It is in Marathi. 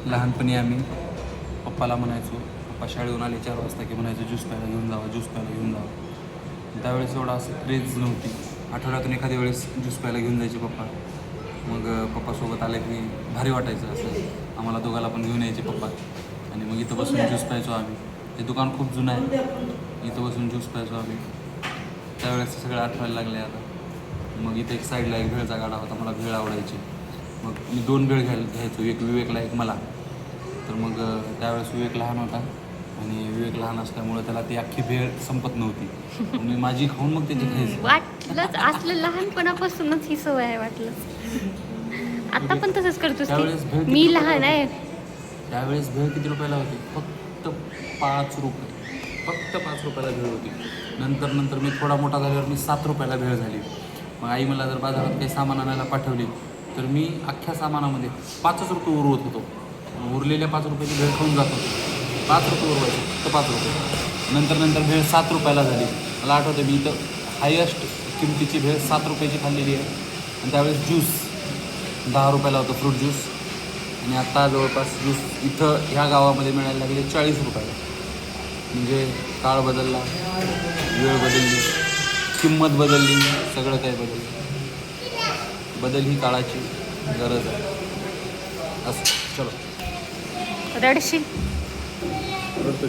लहानपणी आम्ही पप्पाला म्हणायचो, पप्पा शाळेहून आले 4 वाजता की म्हणायचो ज्यूस प्यायला घेऊन जावा, ज्यूस प्यायला घेऊन जावा. त्यावेळेस एवढा असं क्रेज नव्हती. आठवड्यातून एखाद्या वेळेस ज्यूस प्यायला घेऊन जायचे पप्पा. मग पप्पासोबत आले की भारी वाटायचं असं. आम्हाला दोघाला पण घेऊन यायचे पप्पा आणि मग इथं बसून ज्यूस प्यायचो आम्ही. ते दुकान खूप जुनं आहे, इथं बसून ज्यूस प्यायचो आम्ही. त्यावेळेस सगळं आठवायला लागले आता. मग इथं एक साईडला एक भेळचा गाडा होता, मला भेळ आवडायची. मग मी 2 भेळ घ्यायचो, एक विवेकला एक मला. तर मग त्यावेळेस विवेक लहान होता आणि विवेक लहान असल्यामुळं त्याला ती अख्खी भेळ संपत नव्हती. मी माझी खाऊन मग त्याची खायची. वाटलंच असलं लहानपणापासूनच ही सवय आहे वाटलं. आता पण तसंच करतोस त्यावेळेस भेळ की मी लहान आहे. त्यावेळेस भेळ किती रुपयाला होती? फक्त 5 रुपये. फक्त 5 रुपयाला भेळ होती. नंतर मी थोडा मोठा झाल्यावर मी 7 रुपयाला भेळ झाली. मग आई मला जर बाजारात काही सामान आणायला पाठवली तर मी अख्ख्या सामानामध्ये 5च रुपये उरवत होतो. उरलेल्या 5 रुपयाची भेळ खाऊन जात होतो. 5 रुपये उरवायचे, फक्त 5 रुपये. नंतर भेळ 7 रुपयाला झाली. मला आठवतं मी इथं हायेस्ट किमतीची भेळ 7 रुपयाची खाल्लेली आहे. आणि त्यावेळेस ज्यूस 10 रुपयाला होतं, फ्रूट ज्यूस. आणि आत्ता जवळपास ज्यूस इथं ह्या गावामध्ये मिळायला लागले 40 रुपयाला. म्हणजे काळ बदलला, वेळ बदलली, किंमत बदलली, सगळं काही बदललं. बदल ही काळाची गरज आहे. असं चलो रडशील. रडतो.